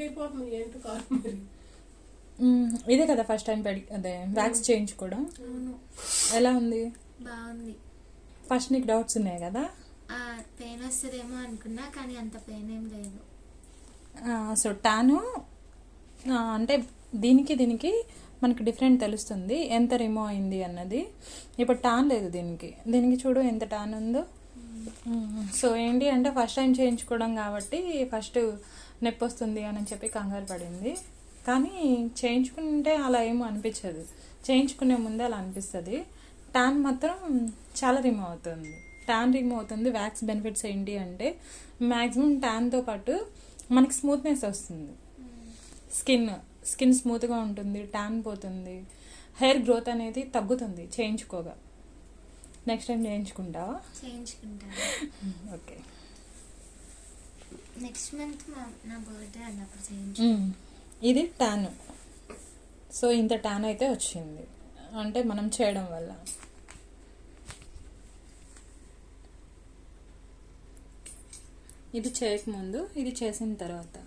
అయిపోతుంది ఏంటో కాదు మరి. ఇదే కదా ఫస్ట్ టైం అదే వ్యాక్స్ చేయించుకోవడం. ఎలా ఉంది? బాగుంది. ఫస్ట్ నీకు డౌట్స్ ఉన్నాయి కదా, పెయిన్ వస్తుందేమో అనుకున్నా, కానీ అంత పెయిన్ ఏం లేదు. సో టాను అంటే దీనికి మనకి డిఫరెంట్ తెలుస్తుంది ఎంత రిమూవ్ అయింది అన్నది. ఇప్పుడు టాన్ లేదు దీనికి చూడు ఎంత టాన్ ఉందో. సో ఏంటి అంటే ఫస్ట్ టైం చేయించుకోవడం కాబట్టి ఫస్ట్ నొప్పి వస్తుంది అని చెప్పి కంగారు పడింది. కానీ చేయించుకుంటే అలా ఏమో అనిపించదు, చేయించుకునే ముందే అలా అనిపిస్తుంది. టాన్ మాత్రం చాలా రిమూవ్ అవుతుంది. టాన్ రిమూవ్ అవుతుంది. వ్యాక్స్ బెనిఫిట్స్ ఏంటి అంటే మ్యాక్సిమం టాన్తో పాటు మనకి స్మూత్నెస్ వస్తుంది, స్కిన్ స్మూత్గా ఉంటుంది, టాన్ పోతుంది, హెయిర్ గ్రోత్ అనేది తగ్గుతుంది చేయించుకోగా. నెక్స్ట్ టైం చేయించుకుంటావా? చేయించుకుంటాను. ఓకే, నెక్స్ట్ మంత్ నా బర్త్డే అన్నప్పుడు చేయించు. ఇది టాన్. సో ఇంత టాన్ అయితే వచ్చింది అంటే మనం చేయడం వల్ల. ఇది చేయకముందు, ఇది చేసిన తర్వాత.